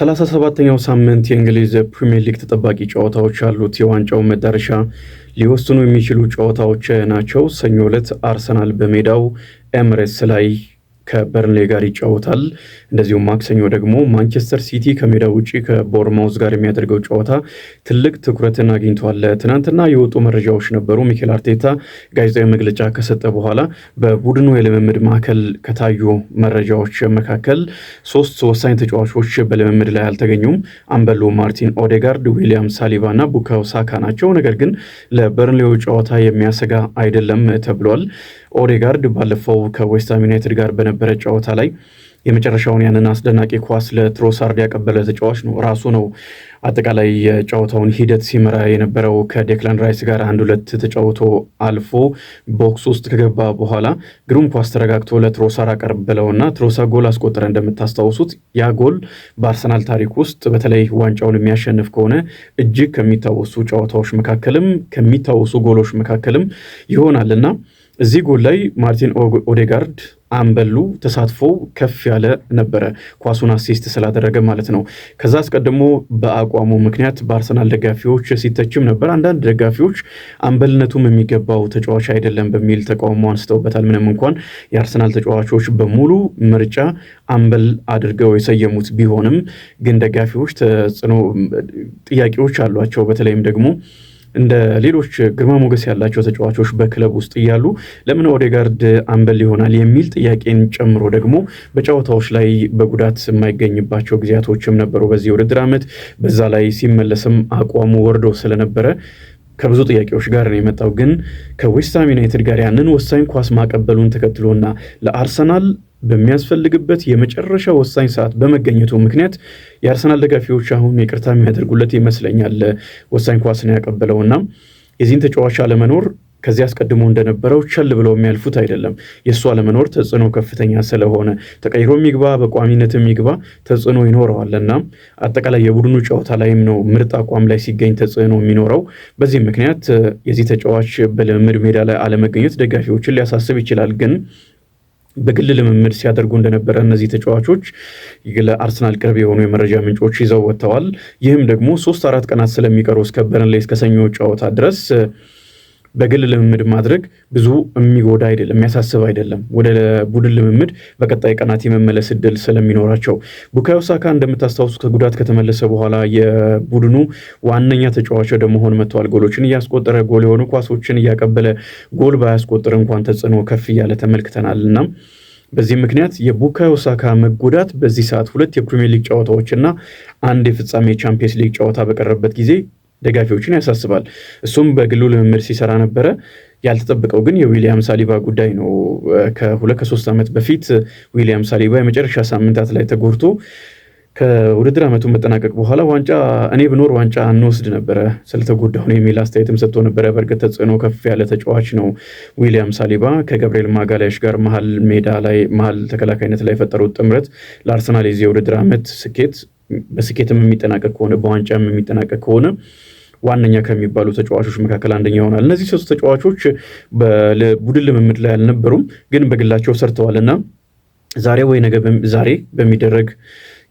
37ኛው ሳምንት የእንግሊዝ ፕሪሚየር ሊግ ተጠባቂ ጨዋታዎች ያሉት የዋንጫው መዳረሻ ሊወስኑ የሚችሉ ጨዋታዎች ናቸው። ሰኞ ዕለት አርሰናል በሜዳው ኤምሬትስ ላይ ከበርንሌ ጋር ይጫወታል። እንደዚሁም ማክሰኞ ደግሞ ማንቸስተር ሲቲ ከሜዳ ውጪ ከቦርማውዝ ጋር የሚያደርገው ጨዋታ ትልቅ ትኩረትን አግኝቷል። ትናንትና የወጡ መረጃዎች ነበሩ። ሚኬል አርቴታ ጋዜጣዊ መግለጫ ከሰጠ በኋላ በቡድኑ የልምምድ ማዕከል ከታዩ መረጃዎች መካከል ሶስት ወሳኝ ተጫዋቾች በልምምድ ላይ አልተገኙም። አምበሉ ማርቲን ኦዴጋርድ፣ ዊሊያም ሳሊባ እና ቡካዮ ሳካ ናቸው። ነገር ግን ለበርንሌው ጨዋታ የሚያሰጋ አይደለም ተብሏል። ኦዴጋርድ ባለፈው ከዌስትሃም ዩናይትድ ጋር በነበረ ጨዋታ ላይ የመጨረሻውን ያንን አስደናቂ ኳስ ለትሮሳርድ ያቀበለ ተጫዋች ነው። ራሱ ነው አጠቃላይ የጨዋታውን ሂደት ሲመራ የነበረው። ከዴክላን ራይስ ጋር 1-2 ተጫውቶ አልፎ ቦክስ ውስጥ ከገባ በኋላ ግሩም ኳስ ተረጋግቶ ለትሮሳር አቀበለውና ትሮሳር ጎል አስቆጠረ። እንደምታስታውሱት ያ ጎል በአርሰናል ታሪክ ውስጥ በተለይ ዋንጫውን የሚያሸንፍ ከሆነ እጅግ ከሚታወሱ ጨዋታዎች መካከልም ከሚታወሱ ጎሎች መካከልም ይሆናልና እዚህ ጎል ላይ ማርቲን ኦዴጋርድ አምበሉ ተሳትፎ ከፍ ያለ ነበረ፣ ኳሱን አሲስት ስላደረገ ማለት ነው። ከዛ አስቀድሞ በአቋሙ ምክንያት በአርሰናል ደጋፊዎች ሲተችም ነበር። አንዳንድ ደጋፊዎች አምበልነቱም የሚገባው ተጫዋች አይደለም በሚል ተቃውሞ አንስተውበታል። ምንም እንኳን የአርሰናል ተጫዋቾች በሙሉ ምርጫ አምበል አድርገው የሰየሙት ቢሆንም ግን ደጋፊዎች ተጽዕኖ ጥያቄዎች አሏቸው። በተለይም ደግሞ እንደ ሌሎች ግርማ ሞገስ ያላቸው ተጫዋቾች በክለብ ውስጥ እያሉ ለምን ኦዴጋርድ አምበል ይሆናል የሚል ጥያቄን ጨምሮ ደግሞ በጨዋታዎች ላይ በጉዳት የማይገኝባቸው ጊዜያቶችም ነበሩ በዚህ ውድድር ዓመት። በዛ ላይ ሲመለስም አቋሙ ወርዶ ስለነበረ ከብዙ ጥያቄዎች ጋር ነው የመጣው። ግን ከዌስትሃም ዩናይትድ ጋር ያንን ወሳኝ ኳስ ማቀበሉን ተከትሎና ለአርሰናል በሚያስፈልግበት የመጨረሻ ወሳኝ ሰዓት በመገኘቱ ምክንያት የአርሰናል ደጋፊዎች አሁን ይቅርታ የሚያደርጉለት ይመስለኛል። ወሳኝ ኳስ ነው ያቀበለውና የዚህን ተጫዋች አለመኖር ከዚህ አስቀድሞ እንደነበረው ቸል ብለው የሚያልፉት አይደለም። የእሱ አለመኖር ተጽዕኖ ከፍተኛ ስለሆነ ተቀይሮ የሚግባ በቋሚነት የሚግባ ተጽዕኖ ይኖረዋልና አጠቃላይ የቡድኑ ጨዋታ ላይም ነው ምርጥ አቋም ላይ ሲገኝ ተጽዕኖ የሚኖረው። በዚህ ምክንያት የዚህ ተጫዋች በልምምድ ሜዳ ላይ አለመገኘት ደጋፊዎችን ሊያሳስብ ይችላል። ግን በግል ልምምድ ሲያደርጉ እንደነበረ እነዚህ ተጫዋቾች ለአርሰናል ቅርብ የሆኑ የመረጃ ምንጮች ይዘው ወጥተዋል። ይህም ደግሞ 3-4 ቀናት ስለሚቀሩ እስከ በርንሌ እስከ ሰኞ ጨዋታ ድረስ በግል ልምምድ ማድረግ ብዙ የሚጎዳ አይደለም፣ የሚያሳስብ አይደለም። ወደ ቡድን ልምምድ በቀጣይ ቀናት የመመለስ እድል ስለሚኖራቸው ቡካዮ ሳካ እንደምታስታውሱ ከጉዳት ከተመለሰ በኋላ የቡድኑ ዋነኛ ተጫዋች ወደ መሆን መጥቷል። ጎሎችን እያስቆጠረ ጎል የሆኑ ኳሶችን እያቀበለ ጎል ባያስቆጥር እንኳን ተጽዕኖ ከፍ እያለ ተመልክተናል እና በዚህ ምክንያት የቡካዮ ሳካ መጎዳት በዚህ ሰዓት 2 የፕሪሚየር ሊግ ጨዋታዎችና 1 የፍጻሜ ቻምፒየንስ ሊግ ጨዋታ በቀረበት ጊዜ ደጋፊዎችን ያሳስባል። እሱም በግሉ ልምምድ ሲሰራ ነበረ። ያልተጠበቀው ግን የዊሊያም ሳሊባ ጉዳይ ነው። ከ2-3 ዓመት በፊት ዊሊያም ሳሊባ የመጨረሻ ሳምንታት ላይ ተጎድቶ ከውድድር ዓመቱ መጠናቀቅ በኋላ ዋንጫ እኔ ብኖር ዋንጫ እንወስድ ነበረ ስለተጎዳሁ ነው የሚል አስተያየትም ሰጥቶ ነበረ። በእርግጥ ተጽዕኖ ከፍ ያለ ተጫዋች ነው ዊሊያም ሳሊባ። ከገብርኤል ማጋላሽ ጋር መሀል ሜዳ ላይ መሀል ተከላካይነት ላይ የፈጠሩት ጥምረት ለአርሰናል የዚህ የውድድር ዓመት ስኬት በስኬትም የሚጠናቀቅ ከሆነ በዋንጫም የሚጠናቀቅ ከሆነ ዋነኛ ከሚባሉ ተጫዋቾች መካከል አንደኛ ይሆናል። እነዚህ 3 ተጫዋቾች በቡድን ልምምድ ላይ አልነበሩም፣ ግን በግላቸው ሰርተዋልና ዛሬ በሚደረግ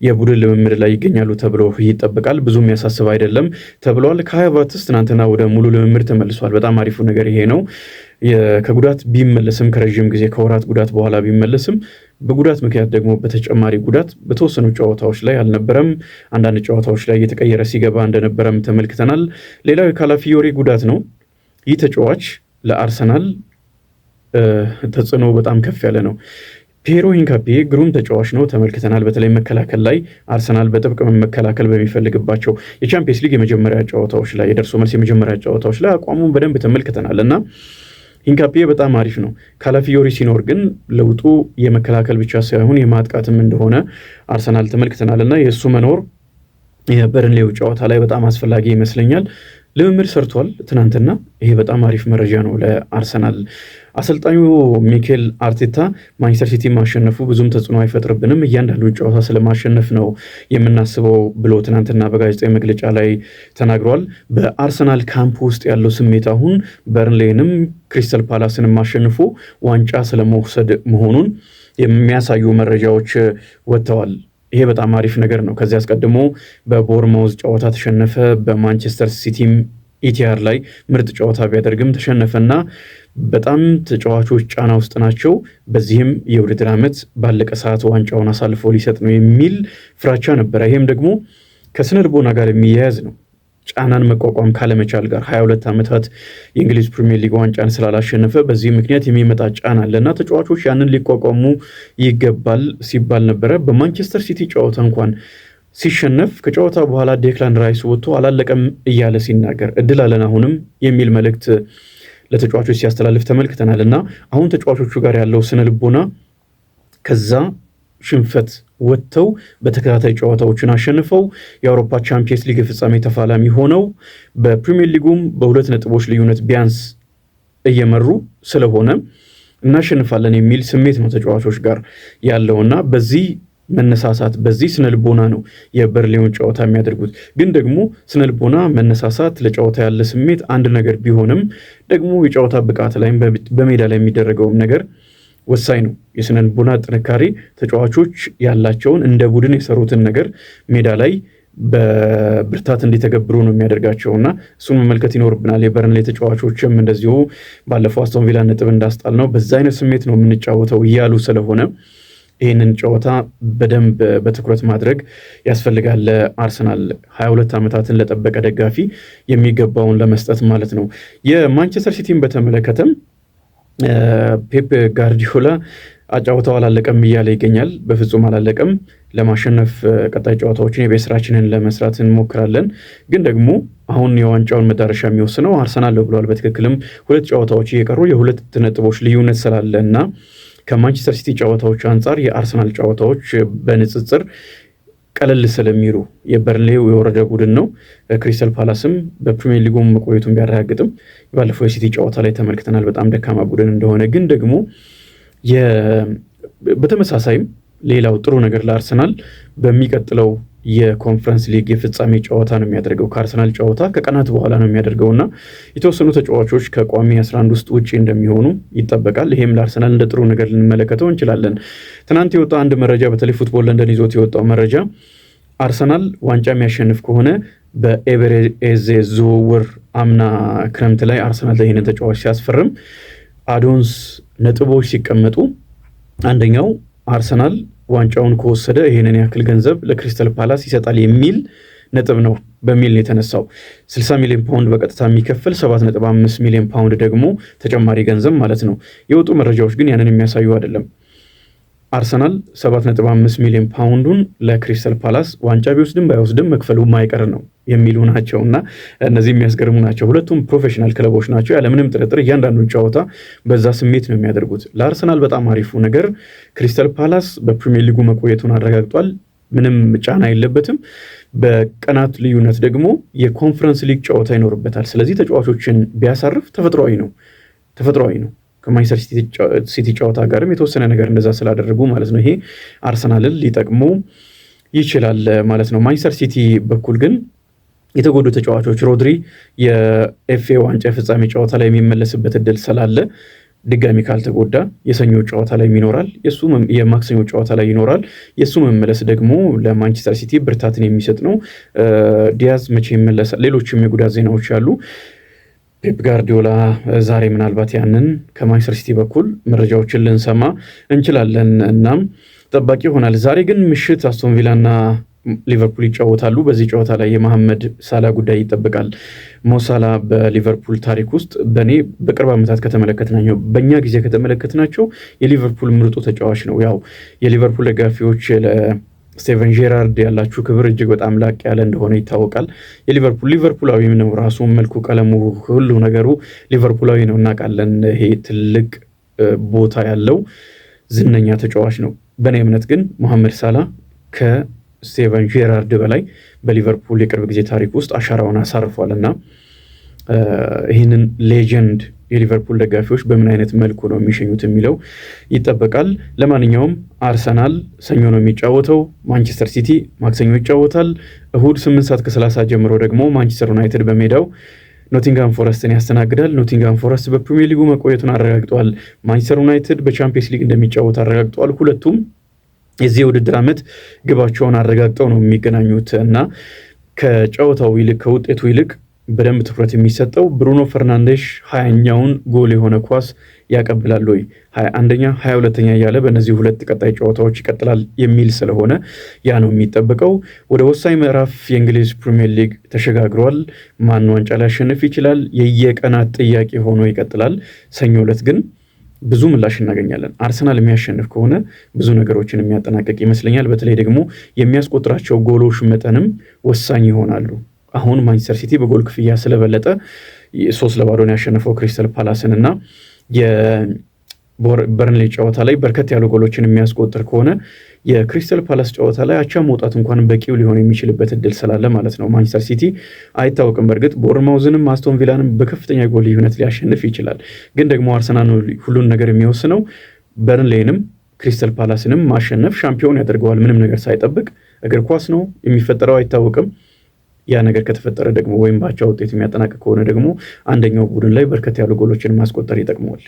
የቡድን ልምምድ ላይ ይገኛሉ ተብሎ ይጠበቃል። ብዙ የሚያሳስብ አይደለም ተብለዋል። ካይ ሃቨርትዝ ትናንትና ወደ ሙሉ ልምምድ ተመልሷል። በጣም አሪፉ ነገር ይሄ ነው። ከጉዳት ቢመለስም ከረዥም ጊዜ ከወራት ጉዳት በኋላ ቢመለስም በጉዳት ምክንያት ደግሞ በተጨማሪ ጉዳት በተወሰኑ ጨዋታዎች ላይ አልነበረም። አንዳንድ ጨዋታዎች ላይ እየተቀየረ ሲገባ እንደነበረም ተመልክተናል። ሌላው የካላፊዮሪ ጉዳት ነው። ይህ ተጫዋች ለአርሰናል ተጽዕኖ በጣም ከፍ ያለ ነው። ፒየሮ ሂንካፒ ግሩም ተጫዋች ነው፣ ተመልክተናል። በተለይ መከላከል ላይ አርሰናል በጥብቅ መከላከል በሚፈልግባቸው የቻምፒየንስ ሊግ የመጀመሪያ ጨዋታዎች ላይ የደርሶ መልስ የመጀመሪያ ጨዋታዎች ላይ አቋሙን በደንብ ተመልክተናል እና ሂንካፒ በጣም አሪፍ ነው። ካላፊዮሪ ሲኖር ግን ለውጡ የመከላከል ብቻ ሳይሆን የማጥቃትም እንደሆነ አርሰናል ተመልክተናል እና የእሱ መኖር የበርንሌው ጨዋታ ላይ በጣም አስፈላጊ ይመስለኛል። ልምምድ ሰርቷል ትናንትና። ይሄ በጣም አሪፍ መረጃ ነው ለአርሰናል። አሰልጣኙ ሚኬል አርቴታ ማንቸስተር ሲቲ ማሸነፉ ብዙም ተጽዕኖ አይፈጥርብንም፣ እያንዳንዱን ጨዋታ ስለማሸነፍ ነው የምናስበው ብሎ ትናንትና በጋዜጣዊ መግለጫ ላይ ተናግሯል። በአርሰናል ካምፕ ውስጥ ያለው ስሜት አሁን በርንሌንም ክሪስታል ፓላስንም ማሸነፉ ዋንጫ ስለመውሰድ መሆኑን የሚያሳዩ መረጃዎች ወጥተዋል። ይሄ በጣም አሪፍ ነገር ነው። ከዚህ አስቀድሞ በቦርማውዝ ጨዋታ ተሸነፈ። በማንቸስተር ሲቲም ኢቲአር ላይ ምርጥ ጨዋታ ቢያደርግም ተሸነፈና በጣም ተጫዋቾች ጫና ውስጥ ናቸው። በዚህም የውድድር ዓመት ባለቀ ሰዓት ዋንጫውን አሳልፎ ሊሰጥ ነው የሚል ፍራቻ ነበረ። ይህም ደግሞ ከስነ ልቦና ጋር የሚያያዝ ነው። ጫናን መቋቋም ካለመቻል ጋር 22 ዓመታት የእንግሊዝ ፕሪሚየር ሊግ ዋንጫን ስላላሸነፈ በዚህ ምክንያት የሚመጣ ጫና አለና ተጫዋቾች ያንን ሊቋቋሙ ይገባል ሲባል ነበረ። በማንቸስተር ሲቲ ጨዋታ እንኳን ሲሸነፍ ከጨዋታ በኋላ ዴክላን ራይስ ወጥቶ አላለቀም እያለ ሲናገር እድል አለን አሁንም የሚል መልእክት ለተጫዋቾች ሲያስተላልፍ ተመልክተናል። እና አሁን ተጫዋቾቹ ጋር ያለው ስነ ልቦና ከዛ ሽንፈት ወጥተው በተከታታይ ጨዋታዎችን አሸንፈው የአውሮፓ ቻምፒየንስ ሊግ ፍጻሜ ተፋላሚ ሆነው በፕሪሚየር ሊጉም በ2 ነጥቦች ልዩነት ቢያንስ እየመሩ ስለሆነ እናሸንፋለን የሚል ስሜት ነው ተጫዋቾች ጋር ያለውና በዚህ መነሳሳት በዚህ ስነልቦና ነው የበርሊኑን ጨዋታ የሚያደርጉት። ግን ደግሞ ስነልቦና መነሳሳት ለጨዋታ ያለ ስሜት አንድ ነገር ቢሆንም ደግሞ የጨዋታ ብቃት ላይ በሜዳ ላይ የሚደረገውም ነገር ወሳኝ ነው። የስነልቦና ጥንካሬ ተጫዋቾች ያላቸውን እንደ ቡድን የሰሩትን ነገር ሜዳ ላይ በብርታት እንዲተገብሩ ነው የሚያደርጋቸውና እሱን መመልከት ይኖርብናል። የበርንሌ ተጫዋቾችም እንደዚሁ ባለፈው አስቶን ቪላ ነጥብ እንዳስጣል ነው በዛ አይነት ስሜት ነው የምንጫወተው እያሉ ስለሆነ ይህንን ጨዋታ በደንብ በትኩረት ማድረግ ያስፈልጋል። ለአርሰናል 22 ዓመታትን ለጠበቀ ደጋፊ የሚገባውን ለመስጠት ማለት ነው። የማንቸስተር ሲቲን በተመለከተም ፔፕ ጋርዲዮላ ጨዋታው አላለቀም እያለ ይገኛል። በፍጹም አላለቀም። ለማሸነፍ ቀጣይ ጨዋታዎችን የቤት ስራችንን ለመስራት እንሞክራለን። ግን ደግሞ አሁን የዋንጫውን መዳረሻ የሚወስነው አርሰናል ነው ብለዋል። በትክክልም 2 ጨዋታዎች እየቀሩ የ2 ነጥቦች ልዩነት ስላለ እና ከማንቸስተር ሲቲ ጨዋታዎች አንጻር የአርሰናል ጨዋታዎች በንጽጽር ቀለል ስለሚሉ የበርንሌው የወረደ ቡድን ነው። ክሪስታል ፓላስም በፕሪሚየር ሊጉም መቆየቱን ቢያረጋግጥም ባለፈው የሲቲ ጨዋታ ላይ ተመልክተናል በጣም ደካማ ቡድን እንደሆነ። ግን ደግሞ በተመሳሳይም ሌላው ጥሩ ነገር ለአርሰናል በሚቀጥለው የኮንፈረንስ ሊግ የፍጻሜ ጨዋታ ነው የሚያደርገው። ከአርሰናል ጨዋታ ከቀናት በኋላ ነው የሚያደርገውና የተወሰኑ ተጫዋቾች ከቋሚ 11 ውስጥ ውጪ እንደሚሆኑ ይጠበቃል። ይሄም ለአርሰናል እንደ ጥሩ ነገር ልንመለከተው እንችላለን። ትናንት የወጣ አንድ መረጃ በተለይ ፉትቦል ለንደን ይዞት የወጣው መረጃ አርሰናል ዋንጫ የሚያሸንፍ ከሆነ በኤቤሬዜ ዝውውር አምና ክረምት ላይ አርሰናል ይህንን ተጫዋች ሲያስፈርም አዶንስ ነጥቦች ሲቀመጡ አንደኛው አርሰናል ዋንጫውን ከወሰደ ይህንን ያክል ገንዘብ ለክሪስታል ፓላስ ይሰጣል የሚል ነጥብ ነው በሚል የተነሳው 60 ሚሊዮን ፓውንድ በቀጥታ የሚከፍል 7.5 ሚሊዮን ፓውንድ ደግሞ ተጨማሪ ገንዘብ ማለት ነው። የወጡ መረጃዎች ግን ያንን የሚያሳዩ አይደለም። አርሰናል 7.5 ሚሊዮን ፓውንዱን ለክሪስታል ፓላስ ዋንጫ ቢወስድም ባይወስድም መክፈሉ ማይቀር ነው የሚሉ ናቸው እና እነዚህ የሚያስገርሙ ናቸው። ሁለቱም ፕሮፌሽናል ክለቦች ናቸው። ያለምንም ጥርጥር እያንዳንዱን ጨዋታ በዛ ስሜት ነው የሚያደርጉት። ለአርሰናል በጣም አሪፉ ነገር ክሪስታል ፓላስ በፕሪሚየር ሊጉ መቆየቱን አረጋግጧል። ምንም ጫና የለበትም። በቀናት ልዩነት ደግሞ የኮንፈረንስ ሊግ ጨዋታ ይኖርበታል። ስለዚህ ተጫዋቾችን ቢያሳርፍ ተፈጥሯዊ ነው። ከማንቸስተር ሲቲ ጨዋታ ጋርም የተወሰነ ነገር እንደዛ ስላደረጉ ማለት ነው። ይሄ አርሰናልን ሊጠቅሙ ይችላል ማለት ነው። ማንቸስተር ሲቲ በኩል ግን የተጎዱ ተጫዋቾች ሮድሪ የኤፍኤ ዋንጫ ፍጻሜ ጨዋታ ላይ የሚመለስበት እድል ስላለ ድጋሚ ካልተጎዳ የሰኞ ጨዋታ ላይ ይኖራል፣ የማክሰኞ ጨዋታ ላይ ይኖራል። የሱ መመለስ ደግሞ ለማንቸስተር ሲቲ ብርታትን የሚሰጥ ነው። ዲያዝ መቼ ይመለሳል? ሌሎችም የጉዳት ዜናዎች አሉ። ፔፕ ጋርዲዮላ ዛሬ ምናልባት ያንን ከማንቸስተር ሲቲ በኩል መረጃዎችን ልንሰማ እንችላለን። እናም ጠባቂ ይሆናል። ዛሬ ግን ምሽት አስቶን ቪላና ሊቨርፑል ይጫወታሉ። በዚህ ጨዋታ ላይ የመሐመድ ሳላ ጉዳይ ይጠበቃል። ሞሳላ በሊቨርፑል ታሪክ ውስጥ በቅርብ ዓመታት ከተመለከትናቸው በእኛ ጊዜ ከተመለከትናቸው የሊቨርፑል ምርጡ ተጫዋች ነው። ያው የሊቨርፑል ደጋፊዎች ስቴቨን ጄራርድ ያላችሁ ክብር እጅግ በጣም ላቅ ያለ እንደሆነ ይታወቃል። ሊቨርፑላዊ ነው። ራሱ መልኩ፣ ቀለሙ፣ ሁሉ ነገሩ ሊቨርፑላዊ ነው እናውቃለን። ይሄ ትልቅ ቦታ ያለው ዝነኛ ተጫዋች ነው። በእኔ እምነት ግን መሐመድ ሳላ ከስቴቨን ጄራርድ በላይ በሊቨርፑል የቅርብ ጊዜ ታሪክ ውስጥ አሻራውን አሳርፏል እና ይህንን ሌጀንድ የሊቨርፑል ደጋፊዎች በምን አይነት መልኩ ነው የሚሸኙት የሚለው ይጠበቃል። ለማንኛውም አርሰናል ሰኞ ነው የሚጫወተው፣ ማንቸስተር ሲቲ ማክሰኞ ይጫወታል። እሁድ 8:30 ጀምሮ ደግሞ ማንቸስተር ዩናይትድ በሜዳው ኖቲንግሃም ፎረስትን ያስተናግዳል። ኖቲንግሃም ፎረስት በፕሪሚየር ሊጉ መቆየቱን አረጋግጧል። ማንቸስተር ዩናይትድ በቻምፒየንስ ሊግ እንደሚጫወት አረጋግጧል። ሁለቱም የዚህ የውድድር ዓመት ግባቸውን አረጋግጠው ነው የሚገናኙት እና ከጨዋታው ይልቅ ከውጤቱ ይልቅ በደንብ ትኩረት የሚሰጠው ብሩኖ ፈርናንዴሽ 20ኛውን ጎል የሆነ ኳስ ያቀብላል ወይ 21ኛ 22ኛ እያለ በእነዚህ ሁለት ቀጣይ ጨዋታዎች ይቀጥላል የሚል ስለሆነ ያ ነው የሚጠበቀው። ወደ ወሳኝ ምዕራፍ የእንግሊዝ ፕሪሚየር ሊግ ተሸጋግሯል። ማን ዋንጫ ሊያሸንፍ ይችላል? የየቀናት ጥያቄ ሆኖ ይቀጥላል። ሰኞ ዕለት ግን ብዙ ምላሽ እናገኛለን። አርሰናል የሚያሸንፍ ከሆነ ብዙ ነገሮችን የሚያጠናቀቅ ይመስለኛል። በተለይ ደግሞ የሚያስቆጥራቸው ጎሎች መጠንም ወሳኝ ይሆናሉ። አሁን ማንቸስተር ሲቲ በጎል ክፍያ ስለበለጠ 3-0 ያሸነፈው ክሪስታል ፓላስን እና የበርንሌ ጨዋታ ላይ በርከት ያሉ ጎሎችን የሚያስቆጥር ከሆነ የክሪስታል ፓላስ ጨዋታ ላይ አቻ መውጣት እንኳን በቂው ሊሆን የሚችልበት እድል ስላለ ማለት ነው። ማንቸስተር ሲቲ አይታወቅም። በእርግጥ ቦርንማውዝንም አስቶን ቪላንም በከፍተኛ ጎል ልዩነት ሊያሸንፍ ይችላል። ግን ደግሞ አርሰናል ሁሉን ነገር የሚወስነው በርንሌንም ክሪስታል ፓላስንም ማሸነፍ ሻምፒዮን ያደርገዋል። ምንም ነገር ሳይጠብቅ እግር ኳስ ነው፣ የሚፈጠረው አይታወቅም። ያ ነገር ከተፈጠረ ደግሞ ወይም ባቻ ውጤት የሚያጠናቅቅ ከሆነ ደግሞ አንደኛው ቡድን ላይ በርከት ያሉ ጎሎችን ማስቆጠር ይጠቅመዋል።